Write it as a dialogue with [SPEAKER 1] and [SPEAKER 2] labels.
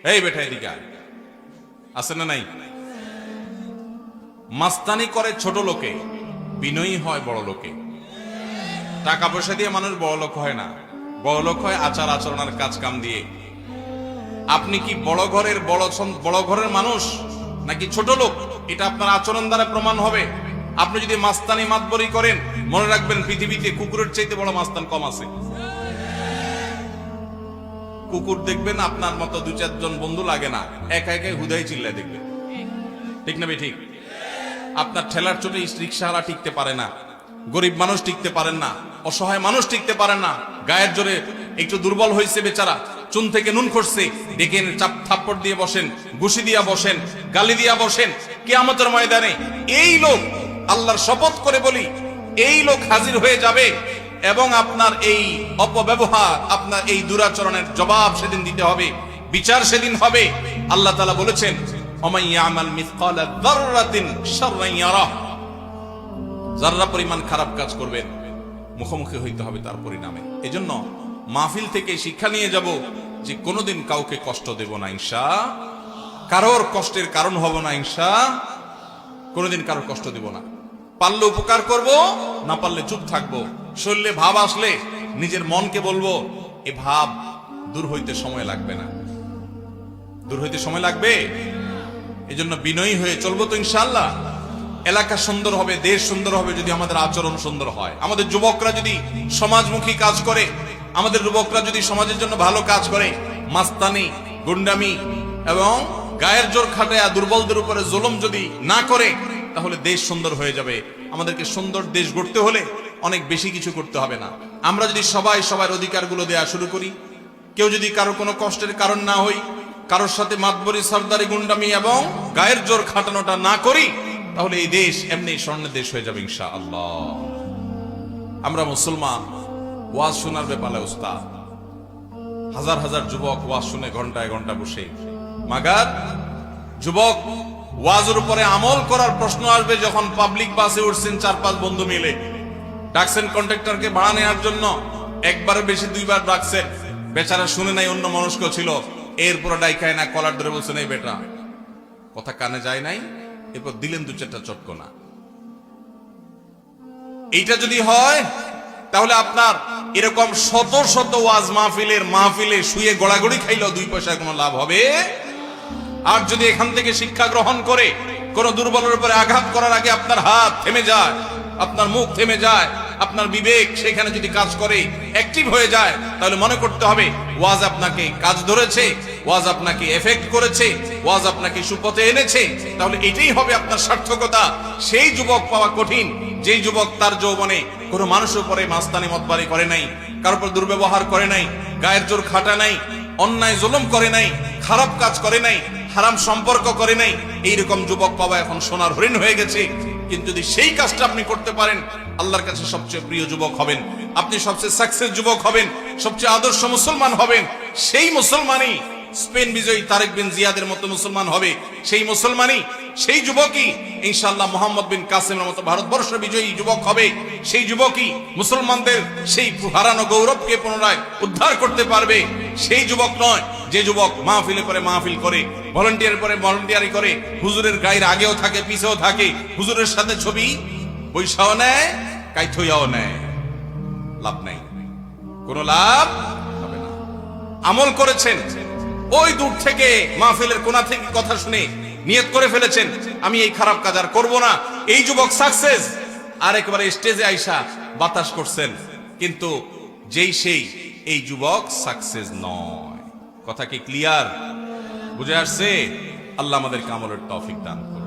[SPEAKER 1] এই বেটা এদিকে আয়। আছে না নাই? মাস্তানি করে ছোট লোকে, বিনয়ী হয় বড় লোকে। টাকা পয়সা দিয়ে মানুষ বড় লোক হয় না, বড় লোক হয় আচার আচরণের কাজ কাম দিয়ে। আপনি কি বড় ঘরের মানুষ নাকি ছোট লোক, এটা আপনার আচরণ দ্বারা প্রমাণ হবে। আপনি যদি মাস্তানি মাতবরি করেন, মনে রাখবেন পৃথিবীতে কুকুরের চাইতে বড় মাস্তান কম আছে। কুকুর দেখবেন আপনার মতো দু চারজন বন্ধু লাগে না, একা একাই হুদাই চিল্লায় দেখবেন। ঠিক না? ঠিক। আপনার ঠেলার চোটে রিক্সাওয়ালা টিকতে পারে না, গরিব মানুষ টিকতে পারেন না, অসহায় মানুষ টিকতে পারেন না। গায়ের জোরে একটু দুর্বল হয়েছে বেচারা, চুন থেকে নুন খসছে, দেখেন চাপ থাপ্পড় দিয়ে বসেন, ঘুষি দিয়া বসেন, গালি দিয়া বসেন। কিয়ামতের ময়দানে এই লোক, আল্লাহর শপথ করে বলি, এই লোক হাজির হয়ে যাবে এবং আপনার এই অপব্যবহার, আপনার এই দুরাচরণের জবাব সেদিন দিতে হবে, বিচার সেদিন হবে। আল্লাহ তাআলা বলেছেন, ওমাই ইয়ামাল মিসকালা যাররাতিন শাররান ইয়ারাহ। যারা পরিমাণ খারাপ কাজ করবেন, মুখোমুখি হইতে হবে তার পরিণামে। এজন্য মাহফিল থেকে শিক্ষা নিয়ে যাব যে কোনোদিন কাউকে কষ্ট দেব না ইনশাআল্লাহ, কারোর কষ্টের কারণ হব না ইনশাআল্লাহ, কোনোদিন কারোর কষ্ট দেব না। পারলে উপকার করব, না পারলে চুপ থাকবো। শরীরে ভাব আসলে নিজের মনকে বলবো, এ ভাব দূর হইতে সময় লাগবে না, দূর হইতে সময় লাগবে। এজন্য বিনয়ী হয়ে চলবো তো ইনশাআল্লাহ। এলাকা সুন্দর হবে, দেশ সুন্দর হবে যদি আমাদের আচরণ সুন্দর হয়। আমাদের যুবকরা যদি সমাজমুখী কাজ করে, আমাদের যুবকরা যদি সমাজের জন্য ভালো কাজ করে, মাস্তানি, গুন্ডামি এবং গায়ের জোর খাটায়া দুর্বলদের উপরে জুলুম যদি না করে, তাহলে দেশ সুন্দর হয়ে যাবে। আমাদেরকে সুন্দর দেশ গড়তে হলে অনেক বেশি কিছু করতে হবে না। আমরা যদি সবাই সবার অধিকারগুলো দেয়া শুরু করি, কেউ যদি কারো কোনো কষ্টের কারণ না হই, কারোর সাথে মাতবরি, সরদারি, গুন্ডামি এবং গায়ের জোর খাটানোটা না করি, তাহলে এই দেশ এমনি স্বর্ণের দেশ হয়ে যাবে ইনশাআল্লাহ। আমরা মুসলমান, ওয়াজ শোনার ব্যাপারে উস্তাদ। হাজার হাজার যুবক ওয়াজ শুনে ঘন্টায় ঘন্টা বসে, মাগার যুবক ওয়াজের উপরে আমল করার প্রশ্ন আসবে যখন পাবলিক বাসে উঠছেন 4-5 বন্ধু মিলে, ডাকছেন কন্ট্রাক্টরকে ভাড়া নেওয়ার জন্য, একবার বেশি 2বার ডাকছেন, বেচারা শুনে নাই, অন্য মনস্ক ছিল। এরপরে ডাইকায় না, কলার ধরে বলছেন, এই বেটা কথা কানে যায় নাই, এরপর দিলেন 2-4টা চটকনা। এইটা যদি হয়, তাহলে আপনার এরকম শত শত ওয়াজ মাহফিলে শুয়ে গড়াগড়ি খাইলেও 2 পয়সায় কোনো লাভ হবে। আর যদি এখান থেকে শিক্ষা গ্রহণ করে কোন দুর্বলের উপরে আঘাত করার আগে আপনার হাত থেমে যায়, আপনার মুখ থেমে যায়, আপনার বিবেক সেখানে যদি কাজ করে, অ্যাক্টিভ হয়ে যায়, তাহলে মনে করতে হবে ওয়াজ আপনাকে কাজ ধরেছে, ওয়াজ আপনাকে এফেক্ট করেছে, ওয়াজ আপনাকে সুপথে এনেছে। তাহলে এটাই হবে আপনার সার্থকতা। সেই যুবক পাওয়া কঠিন, যেই যুবক তার যৌবনে কোনো মানুষের উপরে মাস্তানি মতবারি করে নাই, কারোর উপর দুর্ব্যবহার করে নাই, গায়ের জোর খাটা নাই, অন্যায় জুলুম করে নাই, খারাপ কাজ করে নাই, হারাম সম্পর্ক করে নাই। এইরকম যুবক পাওয়া এখন সোনার হরিণ হয়ে গেছে। কিন্তু যদি সেই কাজটা আপনি করতে পারেন, আল্লাহর কাছে সবচেয়ে প্রিয় যুবক হবেন, আপনি সবচেয়ে সাকসেস যুবক হবেন, সবচেয়ে আদর্শ মুসলমান হবেন। সেই মুসলমানই স্পেন বিজয়ী তারেক বিন জিয়াদের মতো মুসলমান হবে। সেই মুসলমানই, সেই যুবকই ইনশাআল্লাহ মোহাম্মদ বিন কাসেমের মতো ভারতবর্ষ বিজয়ী যুবক হবে। সেই যুবকই মুসলমানদের সেই হারানো গৌরবকে পুনরায় উদ্ধার করতে পারবে। সেই যুবক নয় যে যুবক মাহফিলে পরে মাহফিল করে, ভলান্টিয়ার পরে ভলান্টিয়ারি করে, হুজুরের গায়ের আগেও থাকে, পিছেও থাকে, হুজুরের সাথে ছবি বৈশাও নেয়, কাইথইয়াও নেয়। লাভ নাই, কোনো লাভ হবে না। আমল করেছেন, ওই দূর থেকে মাহফিলের কোণা থেকে কথা শুনে নিয়ত করে ফেলেছেন, আমি এই খারাপ কাজ আর করবো না। এই যুবক সাকসেস। আর একেবারে স্টেজে আইসা বাতাস করছেন, কিন্তু সেই এই যুবক সাকসেস নয়। কথা কি ক্লিয়ার? বুঝে আসছে? আল্লাহ আমাদেরকে আমলের তৌফিক দান করুন।